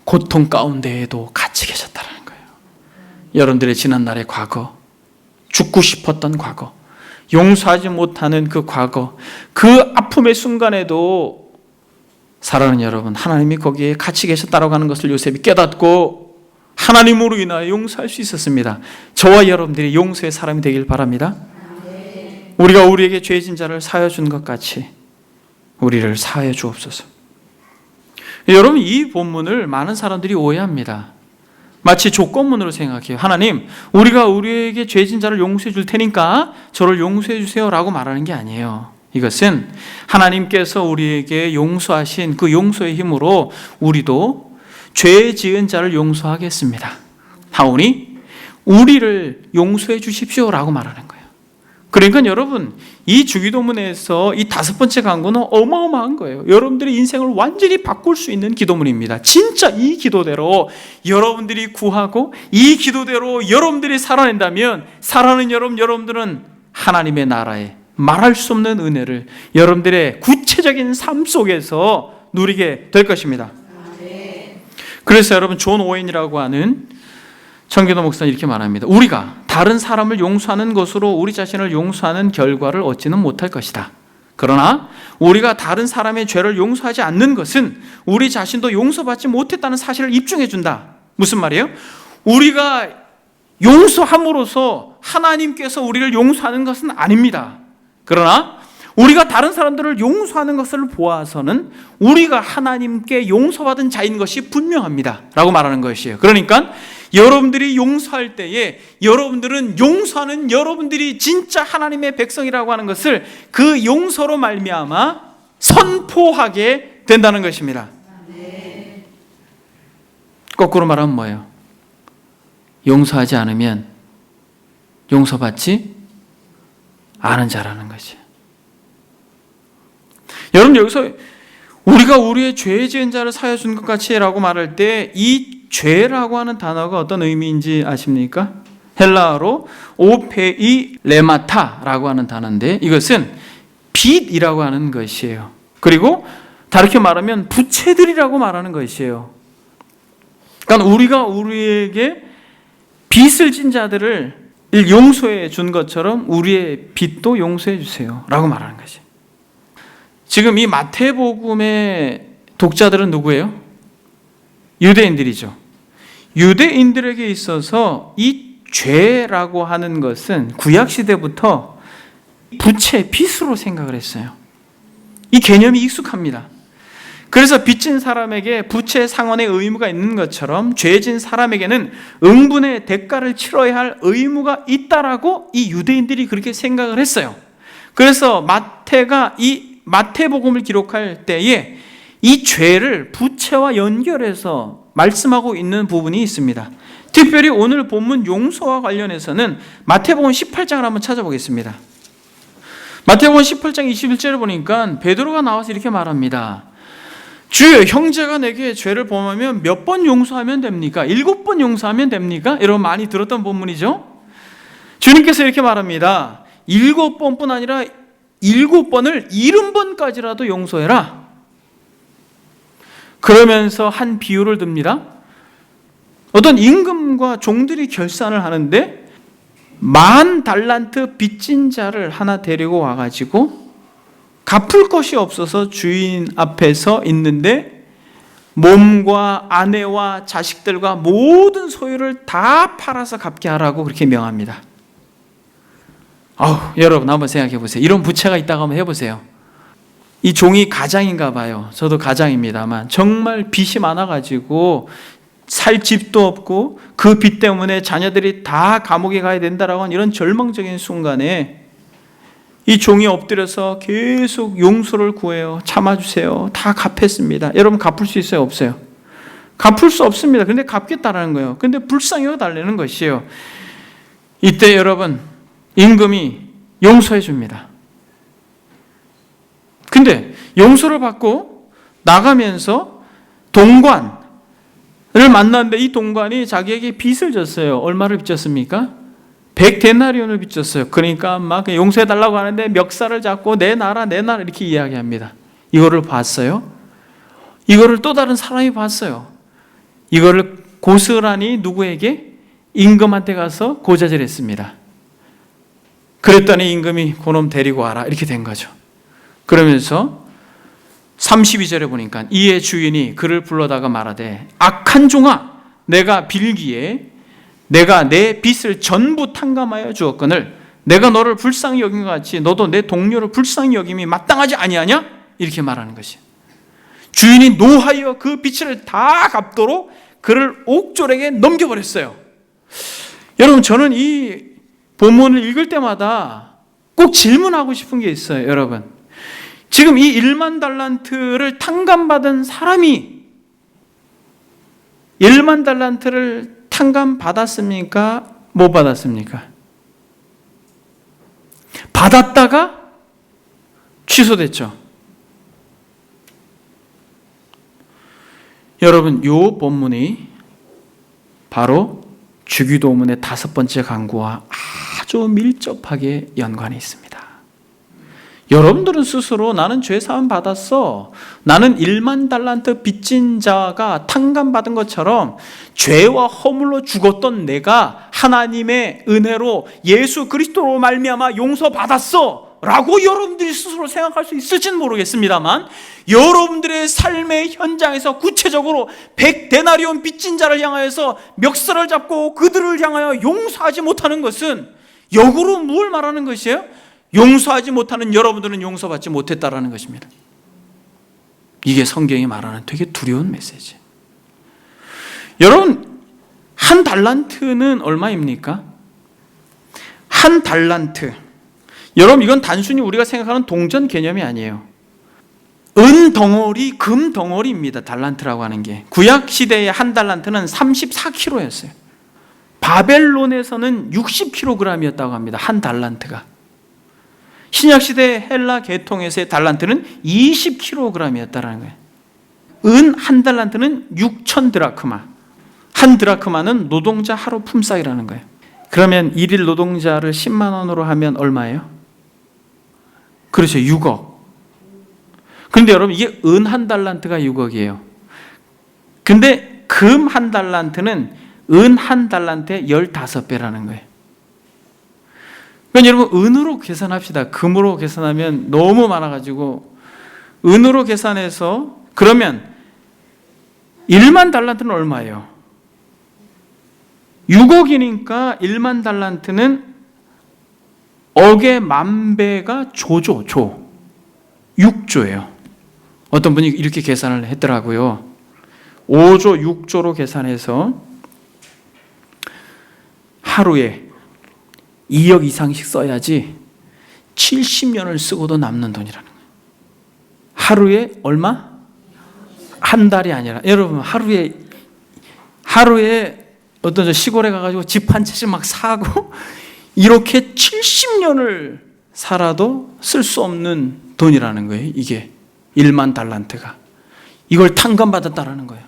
고통 가운데에도 같이 계셨다는 거예요. 여러분들의 지난날의 과거, 죽고 싶었던 과거, 용서하지 못하는 그 과거, 그 아픔의 순간에도 사랑하는 여러분, 하나님이 거기에 같이 계셨다고 하는 것을 요셉이 깨닫고 하나님으로 인하여 용서할 수 있었습니다. 저와 여러분들이 용서의 사람이 되길 바랍니다. 우리가 우리에게 죄진 자를 사하여 준 것 같이 우리를 사하여 주옵소서. 여러분 이 본문을 많은 사람들이 오해합니다. 마치 조건문으로 생각해요. 하나님, 우리가 우리에게 죄진 자를 용서해 줄 테니까 저를 용서해 주세요 라고 말하는 게 아니에요. 이것은 하나님께서 우리에게 용서하신 그 용서의 힘으로 우리도 죄 지은 자를 용서하겠습니다. 하오니 우리를 용서해 주십시오 라고 말하는 거예요. 그러니까 여러분 이 주기도문에서 이 5번째 강구는 어마어마한 거예요. 여러분들의 인생을 완전히 바꿀 수 있는 기도문입니다. 진짜 이 기도대로 여러분들이 구하고 이 기도대로 여러분들이 살아낸다면 사랑하는 여러분들은 하나님의 나라에 말할 수 없는 은혜를 여러분들의 구체적인 삶 속에서 누리게 될 것입니다. 그래서 여러분 존 오웬이라고 하는 청교도 목사는 이렇게 말합니다. 우리가 다른 사람을 용서하는 것으로 우리 자신을 용서하는 결과를 얻지는 못할 것이다. 그러나 우리가 다른 사람의 죄를 용서하지 않는 것은 우리 자신도 용서받지 못했다는 사실을 입증해 준다. 무슨 말이에요? 우리가 용서함으로써 하나님께서 우리를 용서하는 것은 아닙니다. 그러나 우리가 다른 사람들을 용서하는 것을 보아서는 우리가 하나님께 용서받은 자인 것이 분명합니다 라고 말하는 것이에요. 그러니까 여러분들이 용서할 때에 여러분들은 용서하는 여러분들이 진짜 하나님의 백성이라고 하는 것을 그 용서로 말미암아 선포하게 된다는 것입니다. 거꾸로 말하면 뭐예요? 용서하지 않으면 용서받지 않은 자라는 거지. 여러분, 여기서 우리가 우리의 죄 지은 자를 사하여 준 것 같이 라고 말할 때 이 죄라고 하는 단어가 어떤 의미인지 아십니까? 헬라어로 오페이 레마타라고 하는 단어인데 이것은 빚이라고 하는 것이에요. 그리고 다르게 말하면 부채들이라고 말하는 것이에요. 그러니까 우리가 우리에게 빚을 진 자들을 용서해 준 것처럼 우리의 빚도 용서해 주세요 라고 말하는 거지. 지금 이 마태복음의 독자들은 누구예요? 유대인들이죠. 유대인들에게 있어서 이 죄라고 하는 것은 구약시대부터 부채, 빚으로 생각을 했어요. 이 개념이 익숙합니다. 그래서 빚진 사람에게 부채 상환의 의무가 있는 것처럼 죄진 사람에게는 응분의 대가를 치러야 할 의무가 있다라고 이 유대인들이 그렇게 생각을 했어요. 그래서 마태가 이 마태복음을 기록할 때에 이 죄를 부채와 연결해서 말씀하고 있는 부분이 있습니다. 특별히 오늘 본문 용서와 관련해서는 마태복음 18장을 한번 찾아보겠습니다. 마태복음 18장 21절을 보니까 베드로가 나와서 이렇게 말합니다. 주여, 형제가 내게 죄를 범하면 몇 번 용서하면 됩니까? 7번 용서하면 됩니까? 여러분 많이 들었던 본문이죠. 주님께서 이렇게 말합니다. 7번뿐 아니라 7번을 70번까지라도 용서해라. 그러면서 한 비유를 듭니다. 어떤 임금과 종들이 결산을 하는데 10,000달란트 빚진 자를 하나 데리고 와가지고 갚을 것이 없어서 주인 앞에 서 있는데 몸과 아내와 자식들과 모든 소유를 다 팔아서 갚게 하라고 그렇게 명합니다. 여러분 한번 생각해 보세요. 이런 부채가 있다고 한번 해보세요. 이 종이 가장인가 봐요. 저도 가장입니다만 정말 빚이 많아가지고 살 집도 없고 그 빚 때문에 자녀들이 다 감옥에 가야 된다라고 하는 이런 절망적인 순간에 이 종이 엎드려서 계속 용서를 구해요. 참아주세요. 다 갚겠습니다. 여러분 갚을 수 있어요? 없어요? 갚을 수 없습니다. 근데 갚겠다라는 거예요. 근데 불쌍히 여달라는 것이에요. 이때 여러분 임금이 용서해 줍니다. 근데 용서를 받고 나가면서 동관을 만났는데 이 동관이 자기에게 빚을 졌어요. 얼마를 빚졌습니까? 100데나리온을 빚졌어요. 그러니까 막 용서해달라고 하는데 멱살을 잡고 내 나라 이렇게 이야기합니다. 이거를 봤어요. 이거를 또 다른 사람이 봤어요. 이거를 고스란히 누구에게? 임금한테 가서 고자질했습니다. 그랬더니 임금이 그놈 데리고 와라 이렇게 된 거죠. 그러면서 32절에 보니까 이의 주인이 그를 불러다가 말하되 악한 종아, 내가 빌기에 내가 내 빚을 전부 탕감하여 주었거늘 내가 너를 불쌍히 여긴 것 같이 너도 내 동료를 불쌍히 여김이 마땅하지 아니하냐? 이렇게 말하는 것이. 주인이 노하여 그 빚을 다 갚도록 그를 옥졸에게 넘겨버렸어요. 여러분 저는 이 본문을 읽을 때마다 꼭 질문하고 싶은 게 있어요. 여러분 지금 이 10,000달란트를 탕감받은 사람이 10,000달란트를 탕감받았습니까? 못 받았습니까? 받았다가 취소됐죠. 여러분, 이 본문이 바로 주기도문의 5번째 강구와 아주 밀접하게 연관이 있습니다. 여러분들은 스스로 나는 죄 사함 받았어, 나는 10,000달란트 빚진 자가 탕감받은 것처럼 죄와 허물로 죽었던 내가 하나님의 은혜로 예수 그리스도로 말미암아 용서받았어 라고 여러분들이 스스로 생각할 수 있을지는 모르겠습니다만, 여러분들의 삶의 현장에서 구체적으로 100데나리온 빚진 자를 향하여서 멱살을 잡고 그들을 향하여 용서하지 못하는 것은 역으로 무엇을 말하는 것이에요? 용서하지 못하는 여러분들은 용서받지 못했다라는 것입니다. 이게 성경이 말하는 되게 두려운 메시지. 여러분, 한 달란트는 얼마입니까? 한 달란트. 여러분, 이건 단순히 우리가 생각하는 동전 개념이 아니에요. 은 덩어리, 금 덩어리입니다. 달란트라고 하는 게. 구약 시대의 한 달란트는 34kg였어요. 바벨론에서는 60kg이었다고 합니다. 한 달란트가. 신약 시대 헬라 계통에서의 달란트는 20kg이었다는 거예요. 은 한 달란트는 6,000드라크마. 한 드라크마는 노동자 하루 품삯이라는 거예요. 그러면 일일 노동자를 10만 원으로 하면 얼마예요? 그렇죠, 6억. 그런데 여러분, 이게 은 한 달란트가 6억이에요. 근데 금 한 달란트는 은 한 달란트의 15배라는 거예요. 그러니까 여러분, 은으로 계산합시다. 금으로 계산하면 너무 많아가지고 은으로 계산해서, 그러면 1만 달란트는 얼마예요? 6억이니까 1만 달란트는 억의 만배가 조죠, 조. 6조예요. 어떤 분이 이렇게 계산을 했더라고요. 5조, 6조로 계산해서 하루에 2억 이상씩 써야지 70년을 쓰고도 남는 돈이라는 거예요. 하루에 얼마? 한 달이 아니라, 여러분, 하루에 어떤 시골에 가가지고 집 한 채씩 막 사고 이렇게 70년을 살아도 쓸 수 없는 돈이라는 거예요. 이게 1만 달란트가. 이걸 탕감받았다라는 거예요.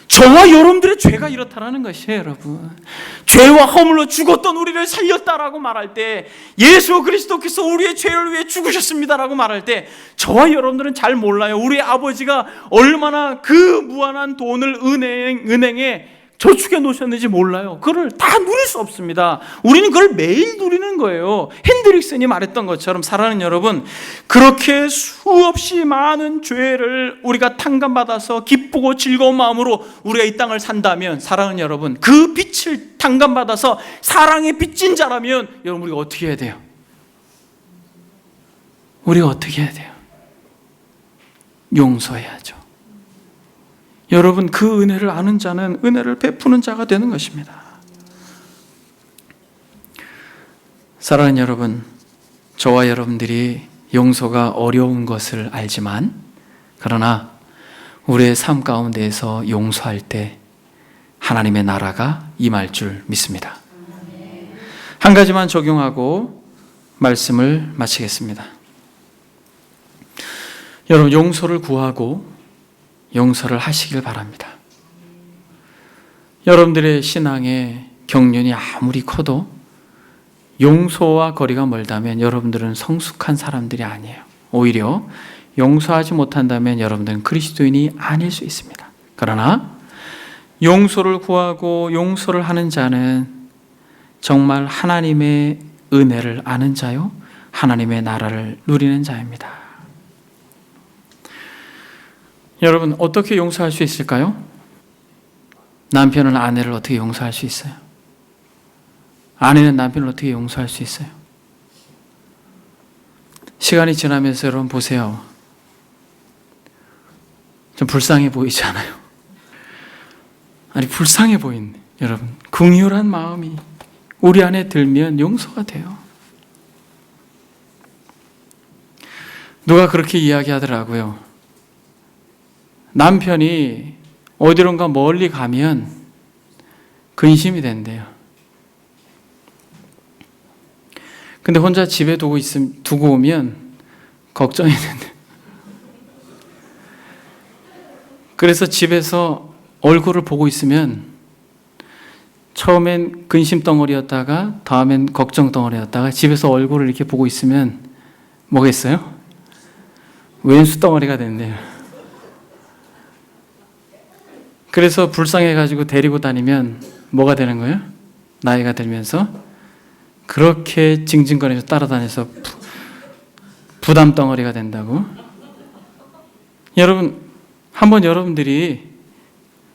저와 여러분들의 죄가 이렇다라는 것이에요, 여러분. 죄와 허물로 죽었던 우리를 살렸다라고 말할 때, 예수 그리스도께서 우리의 죄를 위해 죽으셨습니다라고 말할 때, 저와 여러분들은 잘 몰라요. 우리 아버지가 얼마나 그 무한한 돈을 은행에 저축해 놓으셨는지 몰라요. 그걸 다 누릴 수 없습니다. 우리는 그걸 매일 누리는 거예요. 핸드릭슨이 말했던 것처럼, 사랑하는 여러분, 그렇게 수없이 많은 죄를 우리가 탕감받아서 기쁘고 즐거운 마음으로 우리가 이 땅을 산다면, 사랑하는 여러분, 그 빛을 탕감받아서 사랑의 빚진 자라면, 여러분, 우리가 어떻게 해야 돼요? 우리가 어떻게 해야 돼요? 용서해야죠. 여러분, 그 은혜를 아는 자는 은혜를 베푸는 자가 되는 것입니다. 사랑하는 여러분, 저와 여러분들이 용서가 어려운 것을 알지만, 그러나 우리의 삶 가운데에서 용서할 때 하나님의 나라가 임할 줄 믿습니다. 한 가지만 적용하고 말씀을 마치겠습니다. 여러분, 용서를 구하고 용서를 하시길 바랍니다. 여러분들의 신앙의 경륜이 아무리 커도 용서와 거리가 멀다면 여러분들은 성숙한 사람들이 아니에요. 오히려 용서하지 못한다면 여러분들은 그리스도인이 아닐 수 있습니다. 그러나 용서를 구하고 용서를 하는 자는 정말 하나님의 은혜를 아는 자요, 하나님의 나라를 누리는 자입니다. 여러분, 어떻게 용서할 수 있을까요? 남편은 아내를 어떻게 용서할 수 있어요? 아내는 남편을 어떻게 용서할 수 있어요? 시간이 지나면서 여러분 보세요. 좀 불쌍해 보이지 않아요? 아니, 불쌍해 보이네. 여러분, 긍휼한 마음이 우리 안에 들면 용서가 돼요. 누가 그렇게 이야기하더라고요. 남편이 어디론가 멀리 가면 근심이 된대요. 근데 혼자 집에 두고 오면 걱정이 된대요. 그래서 집에서 얼굴을 보고 있으면 처음엔 근심 덩어리였다가 다음엔 걱정 덩어리였다가 집에서 얼굴을 이렇게 보고 있으면 뭐겠어요? 왼수 덩어리가 된대요. 그래서 불쌍해가지고 데리고 다니면 뭐가 되는 거예요? 나이가 들면서 그렇게 징징거리면서 따라다녀서 부담 덩어리가 된다고? 여러분, 한번 여러분들이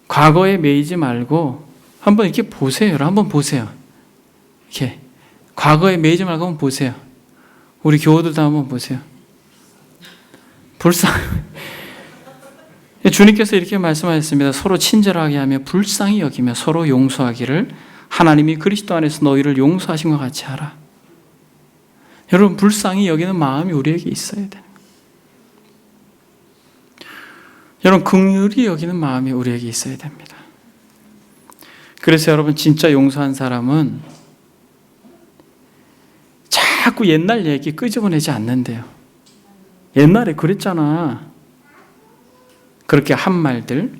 과거에 매이지 말고 한번 이렇게 보세요. 한번 보세요. 이렇게 과거에 매이지 말고 한번 보세요. 우리 교우들도 한번 보세요. 주님께서 이렇게 말씀하셨습니다. 서로 친절하게 하며 불쌍히 여기며 서로 용서하기를 하나님이 그리스도 안에서 너희를 용서하신 것 같이 하라. 여러분, 불쌍히 여기는 마음이 우리에게 있어야 돼요. 여러분, 긍휼히 여기는 마음이 우리에게 있어야 됩니다. 그래서 여러분, 진짜 용서한 사람은 자꾸 옛날 얘기 끄집어내지 않는데요. 옛날에 그랬잖아. 그렇게 한 말들.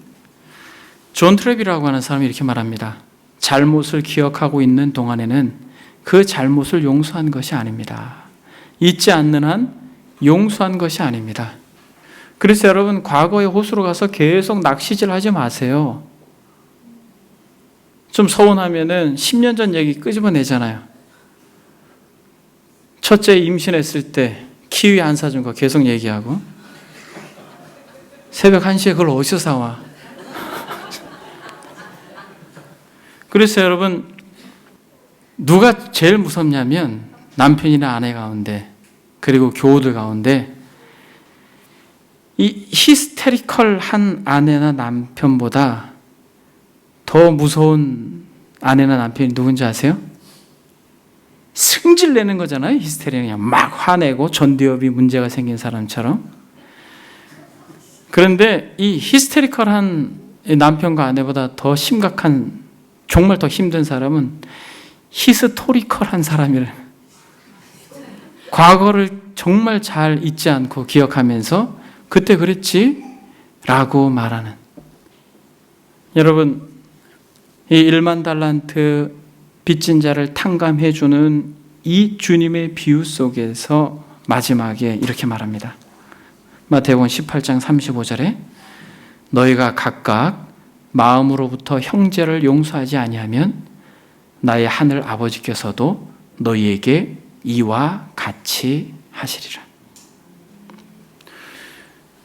존 트랩이라고 하는 사람이 이렇게 말합니다. 잘못을 기억하고 있는 동안에는 그 잘못을 용서한 것이 아닙니다. 잊지 않는 한 용서한 것이 아닙니다. 그래서 여러분, 과거의 호수로 가서 계속 낚시질 하지 마세요. 좀 서운하면은 10년 전 얘기 끄집어내잖아요. 첫째 임신했을 때 키위 안 사준 거 계속 얘기하고, 새벽 1시에 그걸 어디서 사와? 그래서 여러분, 누가 제일 무섭냐면 남편이나 아내 가운데, 그리고 교우들 가운데 이 히스테리컬한 아내나 남편보다 더 무서운 아내나 남편이 누군지 아세요? 승질 내는 거잖아요. 히스테리는 그냥 막 화내고 전두엽이 문제가 생긴 사람처럼. 그런데 이 히스테리컬한 남편과 아내보다 더 심각한, 정말 더 힘든 사람은 히스토리컬한 사람이래. 과거를 정말 잘 잊지 않고 기억하면서 그때 그랬지? 라고 말하는. 여러분, 이 1만 달란트 빚진 자를 탕감해주는 이 주님의 비유 속에서 마지막에 이렇게 말합니다. 마태복음 18장 35절에 너희가 각각 마음으로부터 형제를 용서하지 아니하면 나의 하늘 아버지께서도 너희에게 이와 같이 하시리라.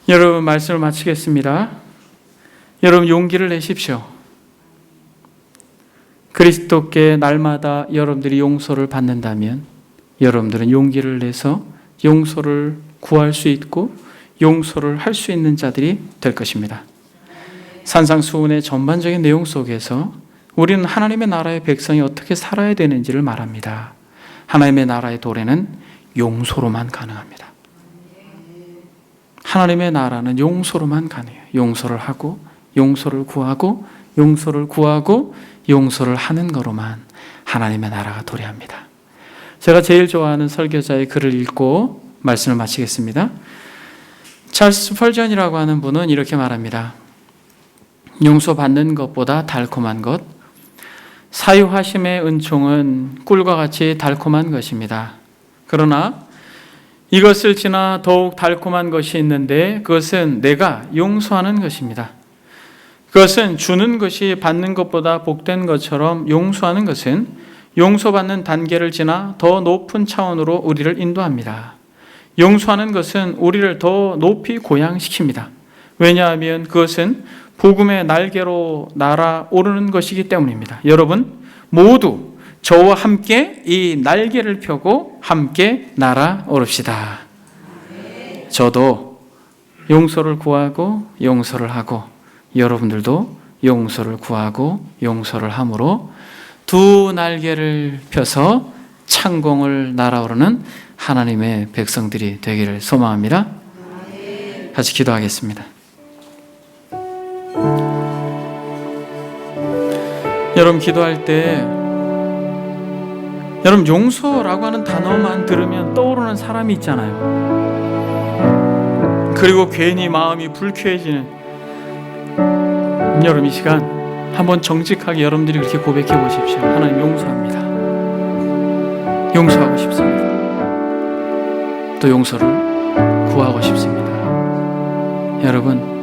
여러분, 말씀을 마치겠습니다. 여러분, 용기를 내십시오. 그리스도께 날마다 여러분들이 용서를 받는다면 여러분들은 용기를 내서 용서를 구할 수 있고 용서를 할 수 있는 자들이 될 것입니다. 산상수훈의 전반적인 내용 속에서 우리는 하나님의 나라의 백성이 어떻게 살아야 되는지를 말합니다. 하나님의 나라의 도래는 용서로만 가능합니다. 하나님의 나라는 용서로만 가능해요. 용서를 하고 용서를 구하고 용서를 구하고 용서를 하는 거로만 하나님의 나라가 도래합니다. 제가 제일 좋아하는 설교자의 글을 읽고 말씀을 마치겠습니다. 찰스 스펄전이라고 하는 분은 이렇게 말합니다. 용서받는 것보다 달콤한 것, 사유하심의 은총은 꿀과 같이 달콤한 것입니다. 그러나 이것을 지나 더욱 달콤한 것이 있는데 그것은 내가 용서하는 것입니다. 그것은 주는 것이 받는 것보다 복된 것처럼 용서하는 것은 용서받는 단계를 지나 더 높은 차원으로 우리를 인도합니다. 용서하는 것은 우리를 더 높이 고양시킵니다. 왜냐하면 그것은 복음의 날개로 날아오르는 것이기 때문입니다. 여러분 모두 저와 함께 이 날개를 펴고 함께 날아오릅시다. 저도 용서를 구하고 용서를 하고 여러분들도 용서를 구하고 용서를 함으로 두 날개를 펴서 창공을 날아오르는 하나님의 백성들이 되기를 소망합니다. 같이 기도하겠습니다. 여러분 기도할 때 여러분 용서라고 하는 단어만 들으면 떠오르는 사람이 있잖아요. 그리고 괜히 마음이 불쾌해지는 여러분 이 시간 한번 정직하게 여러분들이 그렇게 고백해 보십시오. 하나님 용서합니다. 용서하고 싶습니다. 또 용서를 구하고 싶습니다. 여러분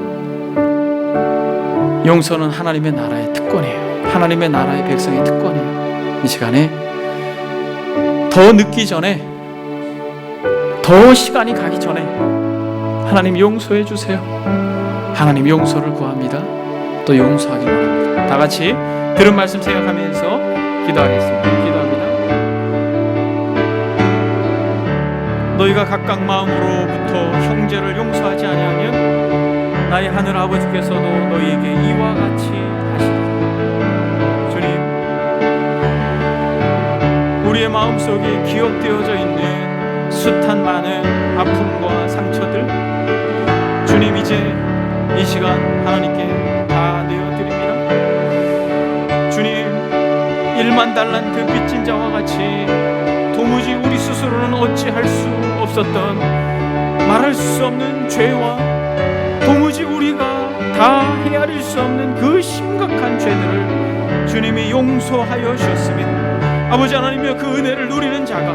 용서는 하나님의 나라의 특권이에요. 하나님의 나라의 백성의 특권이에요. 이 시간에 더 늦기 전에 더 시간이 가기 전에 하나님 용서해 주세요. 하나님 용서를 구합니다. 또 용서하기 원합니다. 다 같이 들은 말씀 생각하면서 기도하겠습니다. 기도합니다. 너희가 각각 마음으로부터 형제를 용서하지 아니하면 나의 하늘 아버지께서도 너희에게 이와 같이 하시리라. 주님, 우리의 마음속에 기억되어져 있는 숱한 많은 아픔과 상처들, 주님 이제 이 시간 하나님께 다 내어드립니다. 주님, 1만 달란트 빚진 자와 같이 도무지 우리 스스로는 어찌할 수 없었던, 말할 수 없는 죄와 도무지 우리가 다 헤아릴 수 없는 그 심각한 죄들을 주님이 용서하여 주셨으면, 아버지 하나님이여, 그 은혜를 누리는 자가,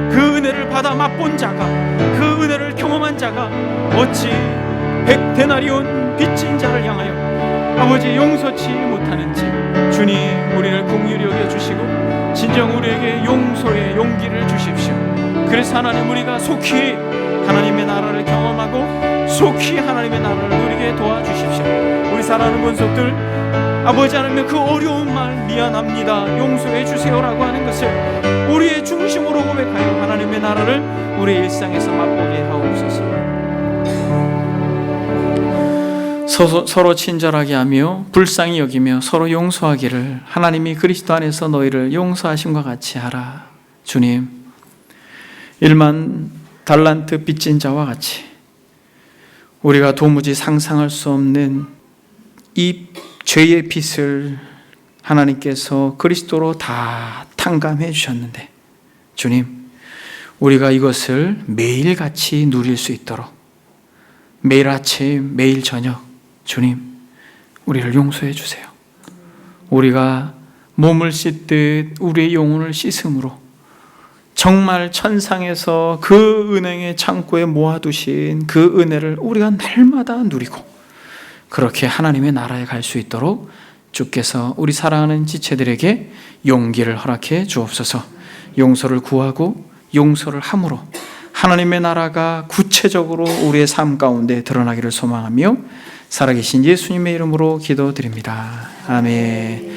그 은혜를 받아 맛본 자가, 그 은혜를 경험한 자가 어찌 100데나리온 빚진 자를 향하여 아버지 용서치 못하는지, 주님 우리를 긍휼히 여겨주시고 진정 우리에게 용서의 용기를 주십시오. 그래서 하나님, 우리가 속히 하나님의 나라를 경험하고 속히 하나님의 나라를 누리게 도와주십시오. 우리 사랑하는 권속들, 아버지 하나님, 그 어려운 말 미안합니다, 용서해 주세요라고 하는 것을 우리의 중심으로 고백하여 하나님의 나라를 우리의 일상에서 맛보게 하옵소서. 서로 친절하게 하며 불쌍히 여기며 서로 용서하기를 하나님이 그리스도 안에서 너희를 용서하심과 같이 하라. 주님, 1만 달란트 빚진 자와 같이 우리가 도무지 상상할 수 없는 이 죄의 빚을 하나님께서 그리스도로 다 탕감해 주셨는데, 주님, 우리가 이것을 매일같이 누릴 수 있도록 매일 아침 매일 저녁 주님 우리를 용서해 주세요. 우리가 몸을 씻듯 우리의 영혼을 씻음으로 정말 천상에서 그 은행의 창고에 모아두신 그 은혜를 우리가 날마다 누리고 그렇게 하나님의 나라에 갈 수 있도록 주께서 우리 사랑하는 지체들에게 용기를 허락해 주옵소서. 용서를 구하고 용서를 함으로 하나님의 나라가 구체적으로 우리의 삶 가운데 드러나기를 소망하며 살아계신 예수님의 이름으로 기도드립니다. 아멘.